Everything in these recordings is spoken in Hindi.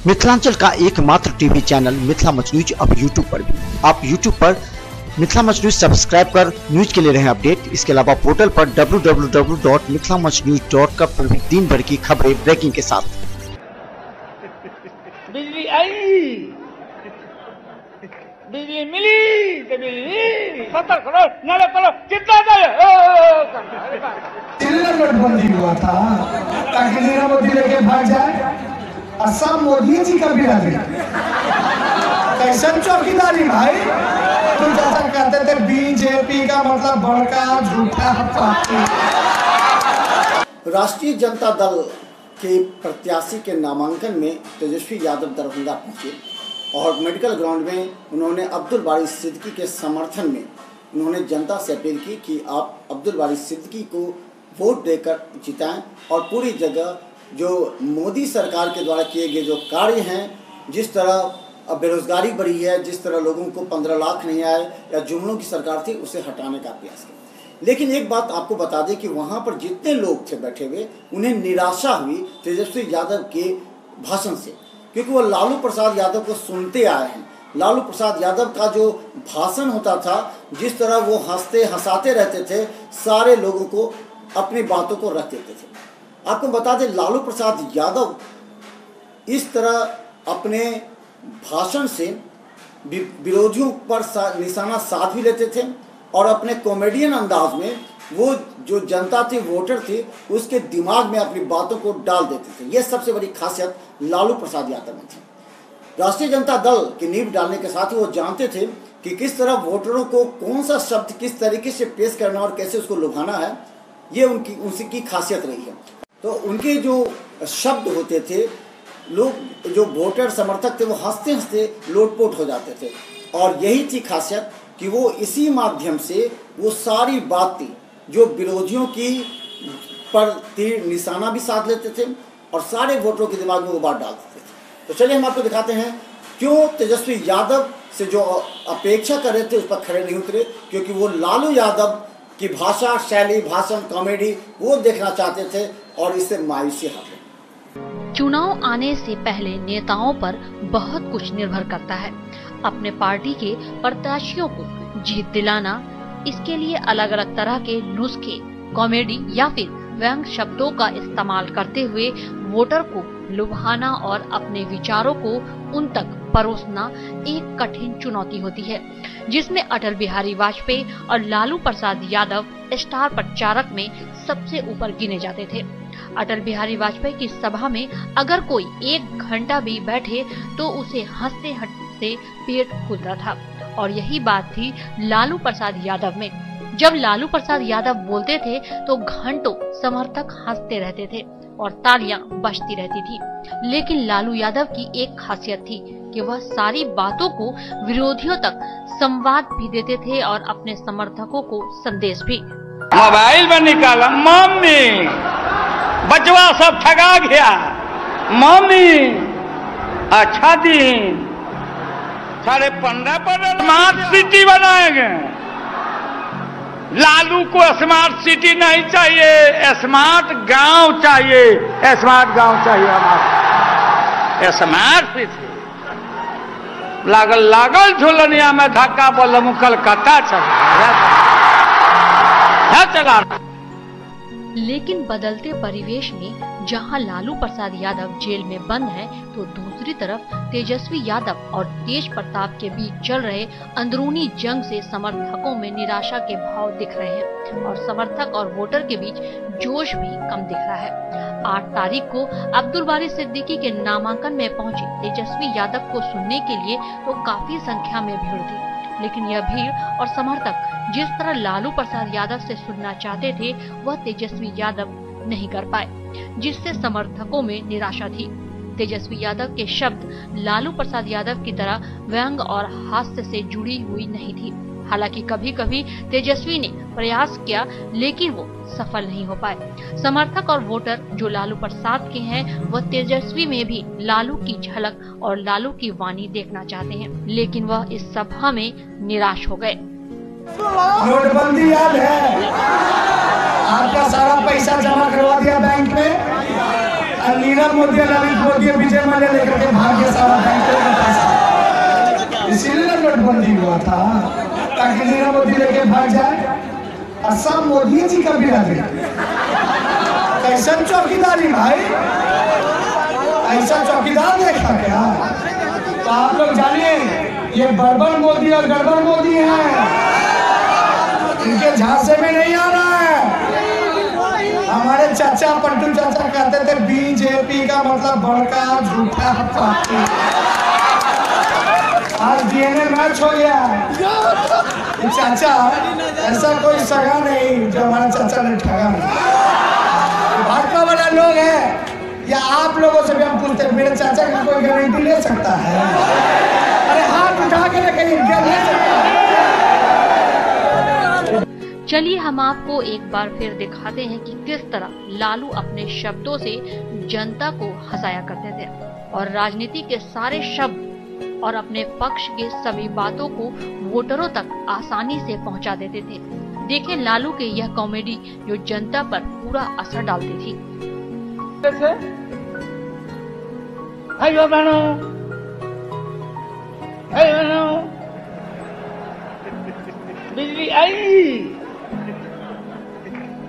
मिथिलांचल का एकमात्र TV channel Mithila much news अब यूट्यूब पर भी। आप यूट्यूब पर मिथिला मच न्यूज सब्सक्राइब कर न्यूज के लिए रहे अपडेट। इसके अलावा पोर्टल पर www.mithilamachnews.com पर भी दिन भर की खबरें ब्रेकिंग के साथ। बिजली आई, बिजली मिली तो बिजली 70 करोड़ नया करोड़ कितना नोटबंदी हुआ था ताकि नीरव मोदी लेके भाग जाए और सब मोदी जी का बिना दे। कैसन चौकीदारी भाई, तुम जैसा कहते थे बीजेपी का मतलब बड़का झूठा पार्टी। राष्ट्रीय जनता दल के प्रत्याशी के नामांकन में तेजस्वी यादव दरभंगा पहुंचे और मेडिकल ग्राउंड में उन्होंने अब्दुल बारी सिद्दीकी के समर्थन में उन्होंने जनता से अपील की कि आप अब्दुल बारी सिद्दीकी को वोट देकर जिताएं और पूरी जगह जो मोदी सरकार के द्वारा किए गए जो कार्य हैं, जिस तरह बेरोजगारी बढ़ी है, जिस तरह लोगों को 15 लाख नहीं आए या जुमलों की सरकार थी, उसे हटाने का प्रयास किया। लेकिन एक बात आपको बता दें कि वहाँ पर जितने लोग थे बैठे हुए, उन्हें निराशा हुई तेजस्वी यादव के भाषण से, क्योंकि वो लालू प्रसाद यादव को सुनते आए हैं। लालू प्रसाद यादव का जो भाषण होता था, जिस तरह वो हंसते हंसाते रहते थे, सारे लोगों को अपनी बातों को रख देते थे। आपको बता दें लालू प्रसाद यादव इस तरह अपने भाषण से विरोधियों पर निशाना साध भी लेते थे और अपने कॉमेडियन अंदाज में वो जो जनता थी, वोटर थी, उसके दिमाग में अपनी बातों को डाल देते थे। ये सबसे बड़ी खासियत लालू प्रसाद यादव में थी। राष्ट्रीय जनता दल की नींव डालने के साथ ही वो जानते थे कि किस तरह वोटरों को कौन सा शब्द किस तरीके से पेश करना और कैसे उसको लुभाना है, ये उनकी खासियत रही है। तो उनके जो शब्द होते थे, लोग जो वोटर समर्थक थे वो हंसते हंसते लोटपोट हो जाते थे और यही थी खासियत कि वो इसी माध्यम से वो सारी बातें जो विरोधियों की पर तीर निशाना भी साध लेते थे और सारे वोटरों के दिमाग में वो बात डालते थे। तो चलिए हम आपको दिखाते हैं क्यों तेजस्वी यादव से जो अपेक्षा कर रहे थे उस पर खड़े नहीं उतरे, क्योंकि वो लालू यादव की भाषा शैली, भाषण, कॉमेडी वो देखना चाहते थे और इससे मायूसी हाथ लगी। चुनाव आने से पहले नेताओं पर बहुत कुछ निर्भर करता है। अपने पार्टी के प्रत्याशियों को जीत दिलाना, इसके लिए अलग अलग तरह के नुस्खे, कॉमेडी या फिर व्यंग शब्दों का इस्तेमाल करते हुए वोटर को लुभाना और अपने विचारों को उन तक परोसना एक कठिन चुनौती होती है, जिसमें अटल बिहारी वाजपेयी और लालू प्रसाद यादव स्टार प्रचारक में सबसे ऊपर गिने जाते थे। अटल बिहारी वाजपेयी की सभा में अगर कोई 1 घंटा भी बैठे तो उसे हंसते हंसते पेट फूलता था और यही बात थी लालू प्रसाद यादव में। जब लालू प्रसाद यादव बोलते थे तो घंटों समर्थक हंसते रहते थे और तालियां बजती रहती थी। लेकिन लालू यादव की एक खासियत थी कि वह सारी बातों को विरोधियों तक संवाद भी देते थे और अपने समर्थकों को संदेश भी। मोबाइल में निकाला, मम्मी बचवा सब ठगा गया, मम्मी अच्छा दिन 15.5 पर स्मार्ट सिटी बनाएंगे। लालू को स्मार्ट सिटी नहीं चाहिए, स्मार्ट गांव चाहिए, स्मार्ट गांव चाहिए हमारा, स्मार्ट सिटी। लागल झुलनिया में धक्का बोल कलकत्ता चला। लेकिन बदलते परिवेश में जहां लालू प्रसाद यादव जेल में बंद है, तो दूसरी तरफ तेजस्वी यादव और तेज प्रताप के बीच चल रहे अंदरूनी जंग से समर्थकों में निराशा के भाव दिख रहे हैं और समर्थक और वोटर के बीच जोश भी कम दिख रहा है। 8 तारीख को अब्दुल बारी सिद्दीकी के नामांकन में पहुंचे तेजस्वी यादव को सुनने के लिए तो काफी संख्या में भीड़ थी, लेकिन यह भीड़ और समर्थक जिस तरह लालू प्रसाद यादव से सुनना चाहते थे वह तेजस्वी यादव नहीं कर पाए, जिससे समर्थकों में निराशा थी। तेजस्वी यादव के शब्द लालू प्रसाद यादव की तरह व्यंग और हास्य से जुड़ी हुई नहीं थी। हालांकि कभी कभी तेजस्वी ने प्रयास किया, लेकिन वो सफल नहीं हो पाए। समर्थक और वोटर जो लालू प्रसाद के हैं, वह तेजस्वी में भी लालू की झलक और लालू की वाणी देखना चाहते हैं, लेकिन वह इस सभा में निराश हो गए। नोटबंदी याद है? आपका सारा पैसा जमा करवा दिया बैंक में, नीरव मोदी, ललित मोदी, विजय माल्या लेकर के भाग नोटबंदी हुआ था ताकि नीरव मोदी लेके भाग जाए और सब मोदी जी का बिरादरी। कैसन चौकीदारी भाई, ऐसा चौकीदार देखा क्या? तो आप लोग जानिए ये बर्बर मोदी और गड़बड़ मोदी हैं, इनके झांसे में नहीं आ रहा है। हमारे चाचा पलटू चाचा कहते थे बीजेपी का मतलब बड़का झूठा पार्टी। आज डीएनए मैच हो गया। चाचा ऐसा कोई सगा नहीं जो हमारा चाचा ने ठगा नहीं। भाजपा वाला लोग है या आप लोगों से भी हम पूछते हैं, मेरे चाचा का कोई गारंटी ले सकता है? अरे हाथ उठा के कहीं ले सकता है? चलिए हम आपको एक बार फिर दिखाते हैं कि किस तरह लालू अपने शब्दों से जनता को हंसाया करते थे और राजनीति के सारे शब्द और अपने पक्ष के सभी बातों को वोटरों तक आसानी से पहुंचा देते थे। देखें लालू के यह कॉमेडी जो जनता पर पूरा असर डालती थी। बिजली आई,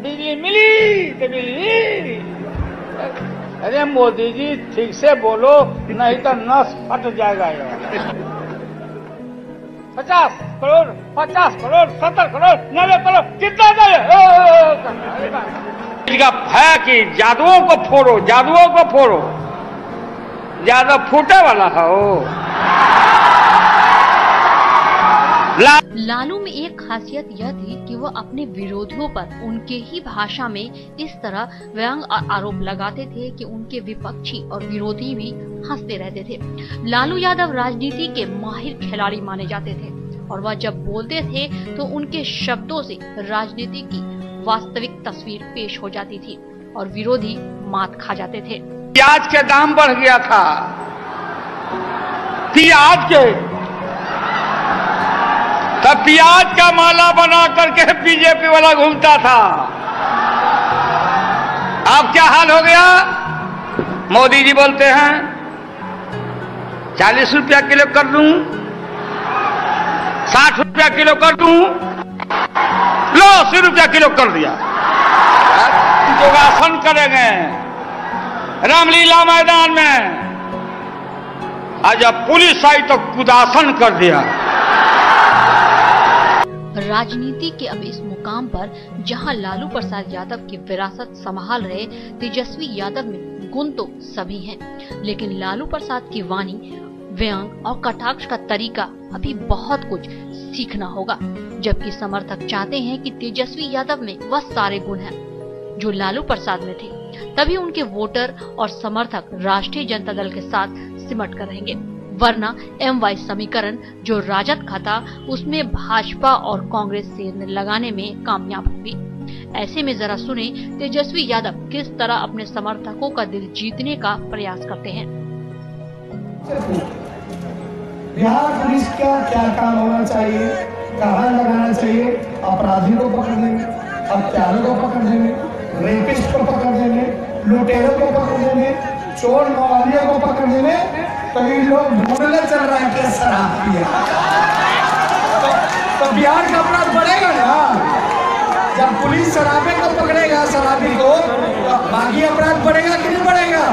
बिजली मिली तो बिजली। अरे मोदी जी ठीक से बोलो नहीं तो नस फट जाएगा। 50 करोड़ 70 करोड़ 90 करोड़ कितना है कि जादुओं को फोड़ो, जादुओं को फोड़ो, ज्यादा फूटे वाला हो। लालू में एक खासियत यह थी कि वह अपने विरोधियों पर उनके ही भाषा में इस तरह व्यंग और आरोप लगाते थे कि उनके विपक्षी और विरोधी भी हंसते रहते थे। लालू यादव राजनीति के माहिर खिलाड़ी माने जाते थे और वह जब बोलते थे तो उनके शब्दों से राजनीति की वास्तविक तस्वीर पेश हो जाती थी और विरोधी मात खा जाते थे। प्याज के दाम बढ़ गया था, प्याज के, तब प्याज का माला बना करके बीजेपी वाला घूमता था। अब क्या हाल हो गया? मोदी जी बोलते हैं 40 रुपया किलो कर दूं, 60 रुपया किलो कर दूं, लो 80 रुपया किलो कर दिया। योगासन करेंगे रामलीला मैदान में, आज जब पुलिस आई तो कुदासन कर दिया। राजनीति के अब इस मुकाम पर जहां लालू प्रसाद यादव की विरासत संभाल रहे तेजस्वी यादव में गुण तो सभी हैं, लेकिन लालू प्रसाद की वाणी, व्यंग और कटाक्ष का तरीका अभी बहुत कुछ सीखना होगा। जबकि समर्थक चाहते हैं कि तेजस्वी यादव में वह सारे गुण हैं जो लालू प्रसाद में थे, तभी उनके वोटर और समर्थक राष्ट्रीय जनता दल के साथ सिमट कर रहेंगे। वरना MY समीकरण जो राजद का था उसमें भाजपा और कांग्रेस से लगाने में कामयाब होगी। ऐसे में जरा सुने तेजस्वी यादव किस तरह अपने समर्थकों का दिल जीतने का प्रयास करते हैं। बिहार पुलिस का क्या काम होना चाहिए, कहाँ लगाना चाहिए? अपराधी को पकड़ने में, हत्यारों को पकड़ने में, रेपिस्ट को पकड़ने में, लुटेरों को पकड़ने में, चोर मवालियों को पकड़ने में। कई लोग ढूंढने चल रहा है कि शराब पिया, तो बिहार का अपराध बढ़ेगा ना। जब पुलिस शराबे को पकड़ेगा, शराबी को, तो बाकी अपराध बढ़ेगा कि नहीं बढ़ेगा?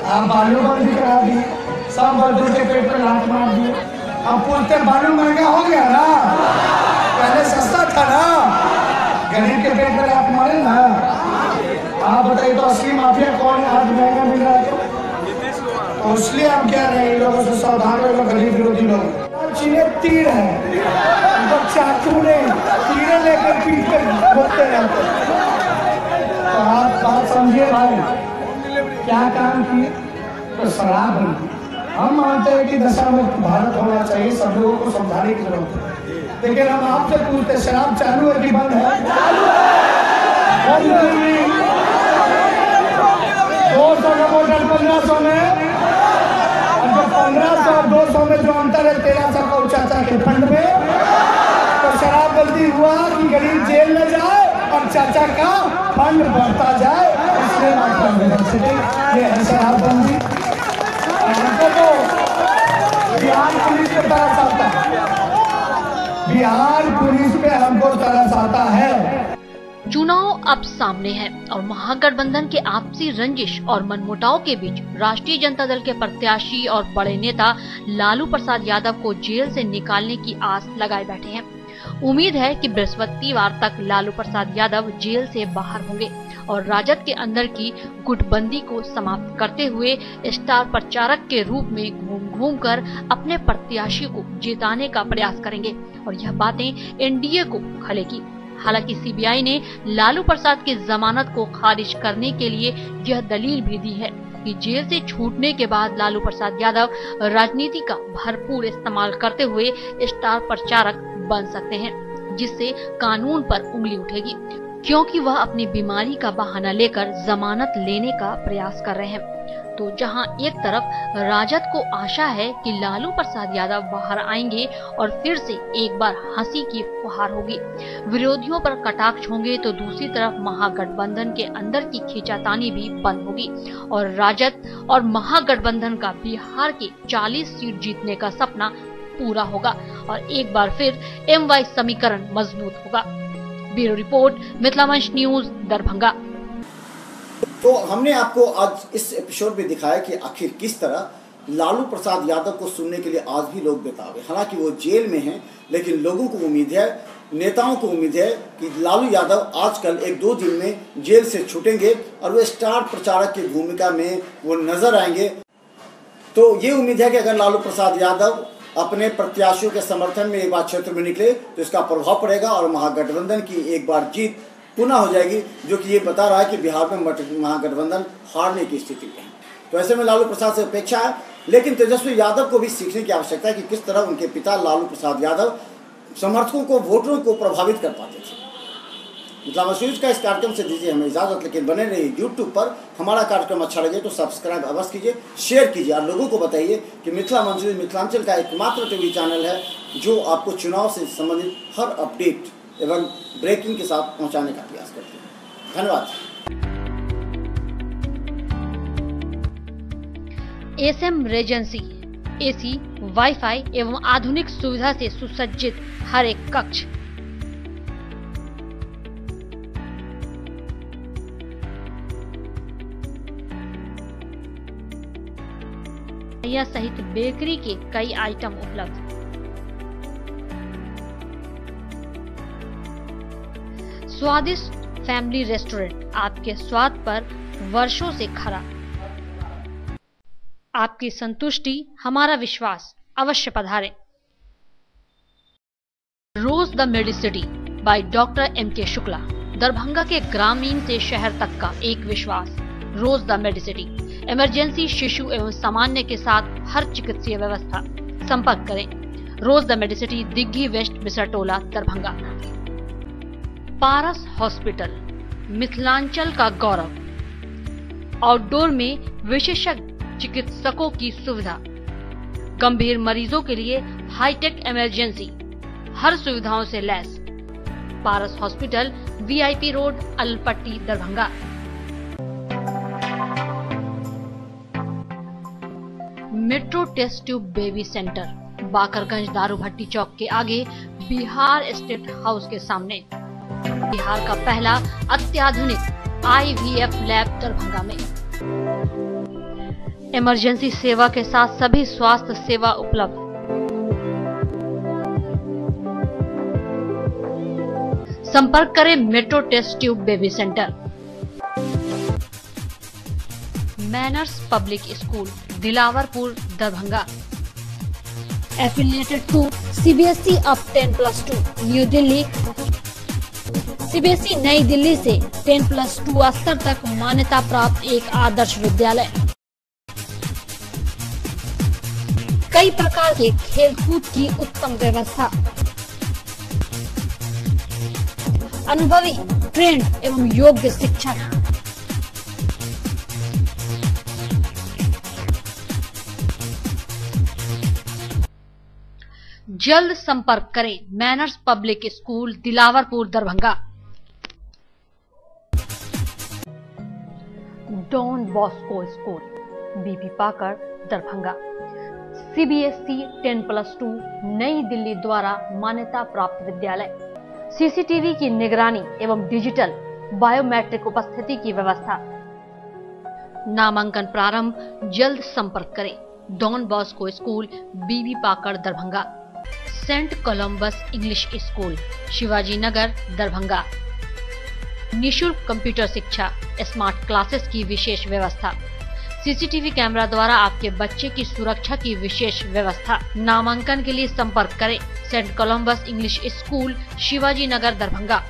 आप बालूबंदी करा दी, सब मजदूर के पेट पर लात मार दिए। अब पूछते बालू महंगा हो गया ना, पहले सस्ता था ना, गरीब के पेट पर लात मारे ना। आप बताइए तो असली माफिया कौन है? आज महंगा मिल रहा है तो इसलिए हम कह रहे हैं लोगों से सावधान रहो, गरीब विरोधी लोग। चीने तीर है, तो चाकू ने तीर लेकर पीट कर बोलते रहते। तो आप बात समझिए भाई, क्या काम किए? तो शराब बंदी। हम मानते हैं कि दशा मुक्त भारत होना चाहिए, सब लोगों को समझाने की जरूरत है। लेकिन हम आपसे पूछते, शराब चालू है कि बंद है? 200 का वोटर 1500 में, 1500 और 200 में जो अंतर है 1300 का चाचा के फंड में। तो शराबबंदी हुआ कि गरीब जेल में जाए और चाचा का फंड बढ़ता जाए, इसलिए ये है शराबबंदी। तो बिहार पुलिस के बिहार पुलिस पे हमको तरस आता है। चुनाव अब सामने है और महागठबंधन के आपसी रंजिश और मनमुटाव के बीच राष्ट्रीय जनता दल के प्रत्याशी और बड़े नेता लालू प्रसाद यादव को जेल से निकालने की आस लगाए बैठे हैं। उम्मीद है कि बृहस्पतिवार तक लालू प्रसाद यादव जेल से बाहर होंगे और राजद के अंदर की गुटबंदी को समाप्त करते हुए स्टार प्रचारक के रूप में घूम कर अपने प्रत्याशी को जिताने का प्रयास करेंगे और यह बातें एनडीए को खलेगी। हालांकि सीबीआई ने लालू प्रसाद की जमानत को खारिज करने के लिए यह दलील भी दी है कि जेल से छूटने के बाद लालू प्रसाद यादव राजनीति का भरपूर इस्तेमाल करते हुए स्टार प्रचारक बन सकते हैं, जिससे कानून पर उंगली उठेगी क्योंकि वह अपनी बीमारी का बहाना लेकर जमानत लेने का प्रयास कर रहे हैं। तो जहां एक तरफ राजद को आशा है कि लालू प्रसाद यादव बाहर आएंगे और फिर से एक बार हंसी की फुहार होगी, विरोधियों पर कटाक्ष होंगे, तो दूसरी तरफ महागठबंधन के अंदर की खींचातानी भी बंद होगी और राजद और महागठबंधन का बिहार के 40 सीट जीतने का सपना पूरा होगा और एक बार फिर एमवाई समीकरण मजबूत होगा। ब्यूरो रिपोर्ट, मिथिला मंच न्यूज, दरभंगा। तो हमने आपको आज इस एपिसोड में दिखाया कि आखिर किस तरह लालू प्रसाद यादव को सुनने के लिए आज भी लोग बेताब हैं। हालांकि वो जेल में हैं, लेकिन लोगों को उम्मीद है, नेताओं को उम्मीद है कि लालू यादव आजकल 1-2 दिन में जेल से छूटेंगे और वो स्टार प्रचारक की भूमिका में वो नजर आएंगे। तो ये उम्मीद है कि अगर लालू प्रसाद यादव अपने प्रत्याशियों के समर्थन में एक बार क्षेत्र में निकले तो इसका प्रभाव पड़ेगा और महागठबंधन की एक बार जीत पुनः हो जाएगी, जो कि ये बता रहा है कि बिहार में महागठबंधन हारने की स्थिति में है। तो ऐसे में लालू प्रसाद से अपेक्षा है, लेकिन तेजस्वी यादव को भी सीखने की आवश्यकता है कि किस तरह उनके पिता लालू प्रसाद यादव समर्थकों को, वोटरों को प्रभावित कर पाते थे। मिथिला मंच न्यूज का इस कार्यक्रम से दीजिए हमें इजाजत, लेकिन बने रहिए यूट्यूब पर। हमारा कार्यक्रम अच्छा लगे तो सब्सक्राइब अवश्य कीजिए, शेयर कीजिए और लोगों को बताइए कि मिथिला मंच न्यूज मिथिलांचल का एकमात्र टीवी चैनल है जो आपको चुनाव से संबंधित हर अपडेट एवं ब्रेकिंग के साथ पहुंचाने का प्रयास करते हैं। धन्यवाद। एसएम रेजेंसी, एसी, वाईफाई एवं आधुनिक सुविधा से सुसज्जित हर एक कक्ष, सहित बेकरी के कई आइटम उपलब्ध। स्वादिष्ट फैमिली रेस्टोरेंट, आपके स्वाद पर वर्षों से खरा। आपकी संतुष्टि हमारा विश्वास, अवश्य पधारें। Rose the medicity by doctor M K. Shukla, Darbhanga के ग्रामीण से शहर तक का एक विश्वास। रोज द मेडिसिटी, इमरजेंसी, शिशु एवं सामान्य के साथ हर चिकित्सीय व्यवस्था। संपर्क करें। Rose the medicity, Digghi west, Bisartola, Darbhanga. Paras hospital, Mithilanchal का गौरव। आउटडोर में विशेषज्ञ चिकित्सकों की सुविधा, गंभीर मरीजों के लिए हाईटेक इमरजेंसी, हर सुविधाओं से लैस। Paras hospital, VIP road, Alalpatti, Darbhanga. Metro test tube baby centre, Bakarganj, Darubhatti chowk के आगे, बिहार स्टेट हाउस के सामने। बिहार का पहला अत्याधुनिक आईवीएफ लैब दरभंगा में। इमरजेंसी सेवा के साथ सभी स्वास्थ्य सेवा उपलब्ध। संपर्क करें metro test tube baby centre. Manners public school, Dilawarpur, Darbhanga. Affiliated to CBSE up 10+2, new Delhi. CBSE नई दिल्ली से 10+2 स्तर तक मान्यता प्राप्त एक आदर्श विद्यालय। कई प्रकार के खेलकूद की उत्तम व्यवस्था। अनुभवी, ट्रेंड एवं योग्य शिक्षक। जल्द संपर्क करें। Manners public school, Dilawarpur, Darbhanga. Don Bosco school, BP Pakar, Darbhanga. CBSE 10+2 नई दिल्ली द्वारा मान्यता प्राप्त विद्यालय। CCTV की निगरानी एवं डिजिटल बायोमेट्रिक उपस्थिति की व्यवस्था। नामांकन प्रारंभ, जल्द संपर्क करें। Don Bosco school, Bibi Pakar, Darbhanga. Saint Columbus English school, Shivaji Nagar, Darbhanga. निशुल्क कंप्यूटर शिक्षा, स्मार्ट क्लासेस की विशेष व्यवस्था। CCTV कैमरा द्वारा आपके बच्चे की सुरक्षा की विशेष व्यवस्था। नामांकन के लिए संपर्क करें। Saint Columbus English school, Shivaji Nagar, Darbhanga.